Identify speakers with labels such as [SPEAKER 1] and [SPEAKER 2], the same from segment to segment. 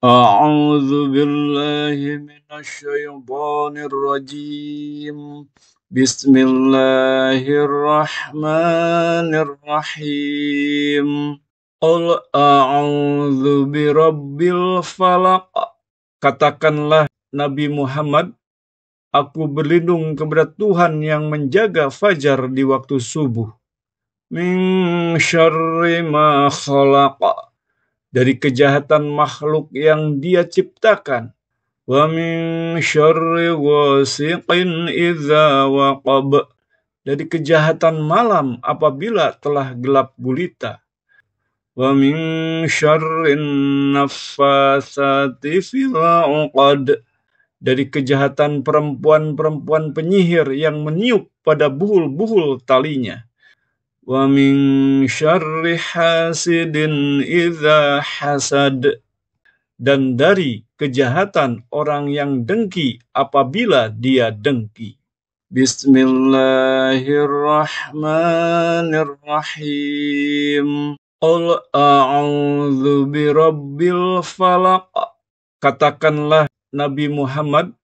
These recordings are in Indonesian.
[SPEAKER 1] أعوذ بالله من الشيطان الرجيم. بسم الله الرحمن الرحيم. قل أعوذ برب الفلق. Katakanlah Nabi Muhammad, aku berlindung kepada Tuhan yang menjaga fajar di waktu subuh. Min syarri ma khalaqa, dari kejahatan makhluk yang Dia ciptakan. Wa min syarri ghasiqin idza waqab, dari kejahatan malam apabila telah gelap gulita. Wa min syarrin naffatsati fil 'uqad, dari kejahatan perempuan-perempuan penyihir yang meniup pada buhul-buhul talinya. Wa min syarri hasidin idza hasad, dan dari kejahatan orang yang dengki apabila dia dengki. Bismillahirrahmanirrahim. Qul a'udzu birabbil falaq. Katakanlah Nabi Muhammad,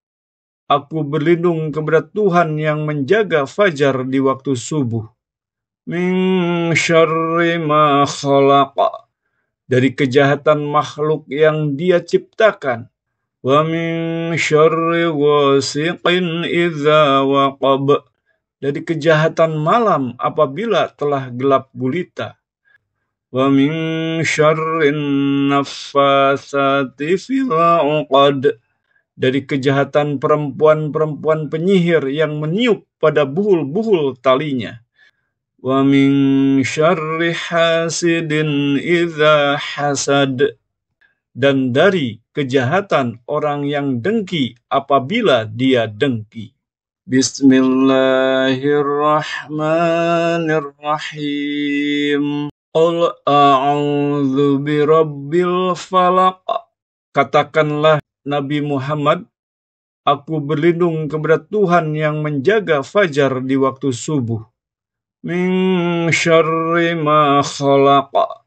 [SPEAKER 1] aku berlindung kepada Tuhan yang menjaga fajar di waktu subuh. Min syarri ma khalaqa, dari kejahatan makhluk yang Dia ciptakan. Wa min syarri ghasiqin idza waqab, dari kejahatan malam apabila telah gelap gulita. Wa min syarrin naffatsati fil 'uqad, dari kejahatan perempuan-perempuan penyihir yang meniup pada buhul-buhul talinya. Wa min syarri hasidin idza hasad, dan dari kejahatan orang yang dengki apabila dia dengki. Bismillahirrahmanirrahim. Qul a'udzu birabbil falaq. Katakanlah Nabi Muhammad, aku berlindung kepada Tuhan yang menjaga fajar di waktu subuh. Min syarri ma khalaqa,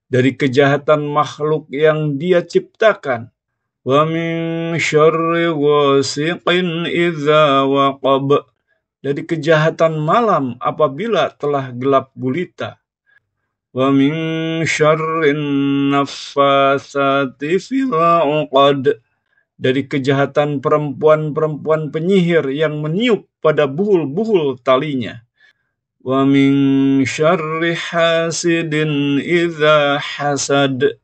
[SPEAKER 1] dari kejahatan makhluk yang Dia ciptakan. Wa min syarri ghasiqin idza waqab, dari kejahatan malam apabila telah gelap gulita. Wa min syarrin naffatsati fil 'uqad, dari kejahatan perempuan-perempuan penyihir yang meniup pada buhul-buhul talinya. Wa min syarri hasidin idza hasad,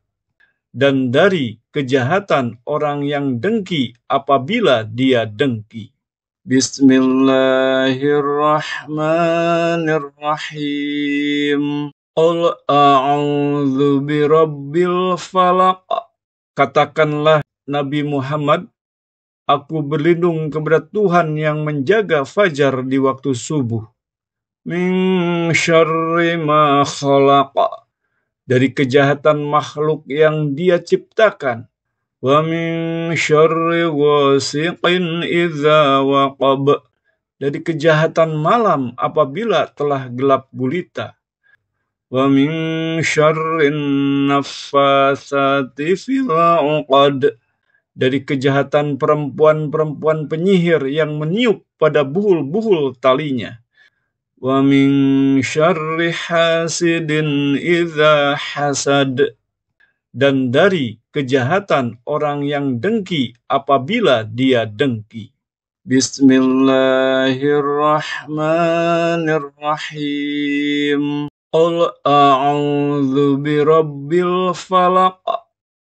[SPEAKER 1] dan dari kejahatan orang yang dengki apabila dia dengki. Bismillahirrahmanirrahim. Qul a'udzu birabbil falaq. Katakanlah Nabi Muhammad, aku berlindung kepada Tuhan yang menjaga fajar di waktu subuh. Min syarri ma khalaqa, dari kejahatan makhluk yang Dia ciptakan. Wa min syarri ghasiqin idza waqab, dari kejahatan malam apabila telah gelap gulita. Wa min syarrin naffatsati fil 'uqad, dari kejahatan perempuan-perempuan penyihir yang meniup pada buhul-buhul talinya. Wa min syarri hasidin idza hasad, dan dari kejahatan orang yang dengki apabila dia dengki. Bismillahirrahmanirrahim. Qul a'udzu birabbil falaq.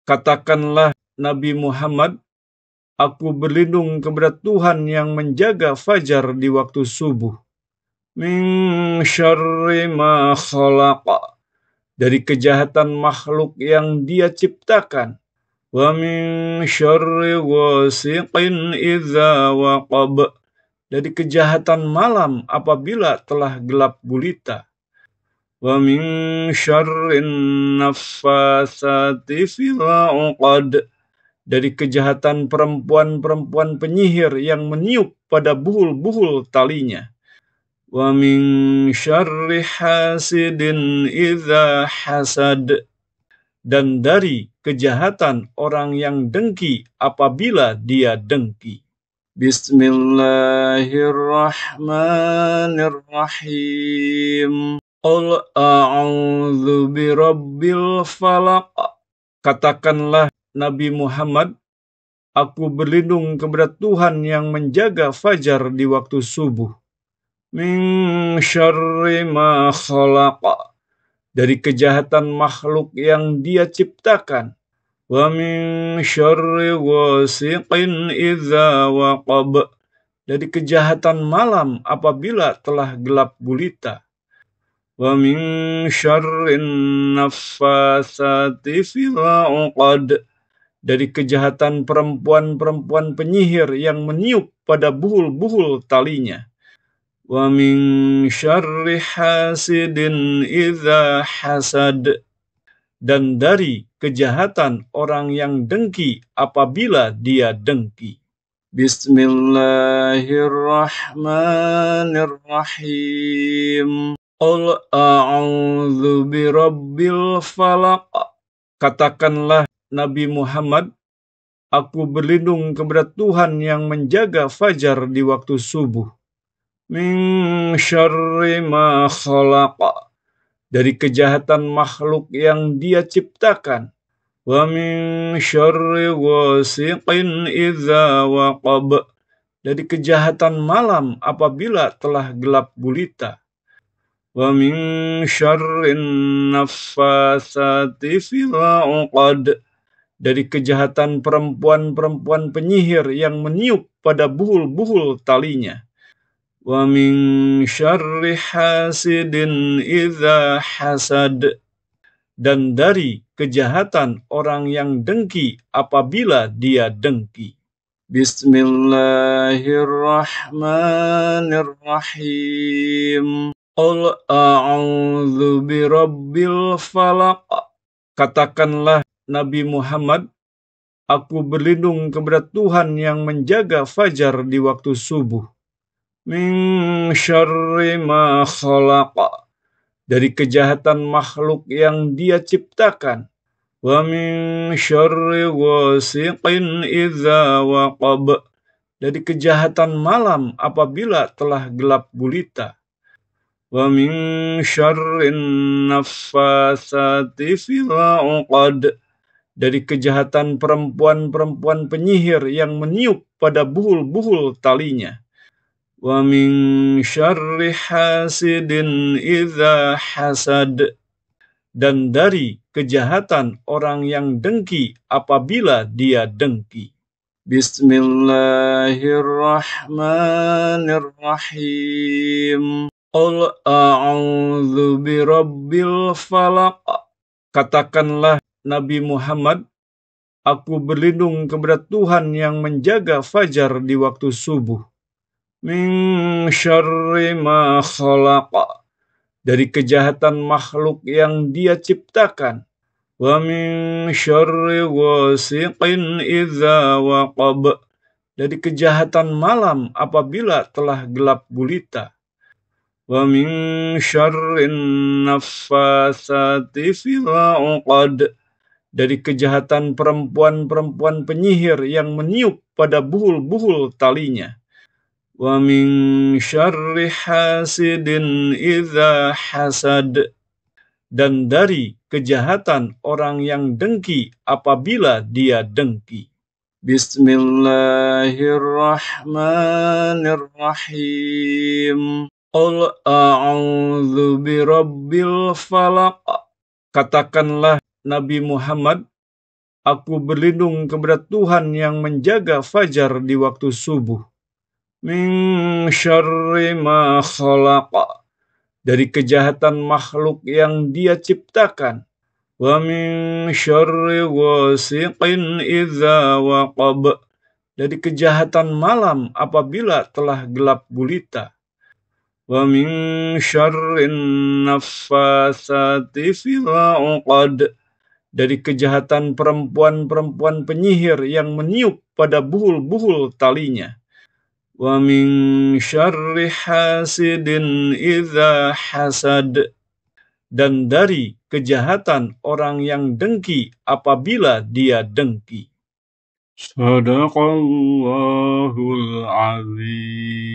[SPEAKER 1] Katakanlah Nabi Muhammad, aku berlindung kepada Tuhan yang menjaga fajar di waktu subuh. Min syarri ma khalaqa, dari kejahatan makhluk yang Dia ciptakan. Wa min syarri ghasiqin idza waqab, dari kejahatan malam apabila telah gelap gulita. Wa min syarrin naffatsati fil 'uqad, dari kejahatan perempuan-perempuan penyihir yang meniup pada buhul-buhul talinya. Wa min syarri hasidin idza hasad, dan dari kejahatan orang yang dengki apabila dia dengki. Bismillahirrahmanirrahim. Qul a'udzu birabbil falaq. Katakanlah Nabi Muhammad, aku berlindung kepada Tuhan yang menjaga fajar di waktu subuh. Min syarri ma khalaq. Dari kejahatan makhluk yang Dia ciptakan. Wa min syarri ghasiqin idza waqab. Dari kejahatan malam apabila telah gelap gulita. Wa min syarrin naffatsati fil 'uqad. Dari kejahatan perempuan-perempuan penyihir yang meniup pada buhul-buhul talinya. Wa min syarri hasidin idza hasad. Dan dari kejahatan orang yang dengki apabila dia dengki. Bismillahirrahmanirrahim. Qul a'udzu birabbil falaq. Katakanlah Nabi Muhammad, aku berlindung kepada Tuhan yang menjaga fajar di waktu subuh. Min syarri ma khalaq. Dari kejahatan makhluk yang Dia ciptakan. Wa min syarri ghasiqin idza waqab. Dari kejahatan malam apabila telah gelap gulita. Wa min syarrin naffatsati fil 'uqad. Dari kejahatan perempuan-perempuan penyihir yang meniup pada buhul-buhul talinya. Wa min syarri hasidin idza hasad. Dan dari kejahatan orang yang dengki apabila dia dengki. Bismillahirrahmanirrahim. Qul a'udzu birabbil falaq. Katakanlah Nabi Muhammad, aku berlindung kepada Tuhan yang menjaga fajar di waktu subuh. Min syarri ma khalaq. Dari kejahatan makhluk yang Dia ciptakan. Wa min syarri ghasiqin idza waqab. Dari kejahatan malam apabila telah gelap gulita. Wa min syarrin naffatsati fil 'uqad. Dari kejahatan perempuan-perempuan penyihir yang meniup pada buhul-buhul talinya. Wa min syarri hasidin idza hasad. Dan dari kejahatan orang yang dengki apabila dia dengki. Bismillahirrahmanirrahim. Qul a'udzu birabbil falaq. Katakanlah Nabi Muhammad, aku berlindung kepada Tuhan yang menjaga fajar di waktu subuh. Min syarri ma khalaq. Dari kejahatan makhluk yang Dia ciptakan. Wa min syarri ghasiqin idza waqab. Dari kejahatan malam apabila telah gelap gulita. Wa min syarrin naffatsati fil 'uqad. Dari kejahatan perempuan-perempuan penyihir yang meniup pada buhul-buhul talinya. Wa min syarri hasidin idza hasad. Dan dari kejahatan orang yang dengki apabila dia dengki. Bismillahirrahmanirrahim. Qul a'udzu birabbil falaq. Katakanlah Nabi Muhammad, aku berlindung kepada Tuhan yang menjaga fajar di waktu subuh. Min syarri ma khalaq. Dari kejahatan makhluk yang Dia ciptakan. Wa min syarri ghasiqin idza waqab. Dari kejahatan malam apabila telah gelap gulita. Wa min syarrin naffatsati fil 'uqad. Dari kejahatan perempuan-perempuan penyihir yang meniup pada buhul-buhul talinya. Wa min syarri hasidin idza hasad. dan dari kejahatan orang yang dengki apabila dia dengki.
[SPEAKER 2] Sadaqallahul azim.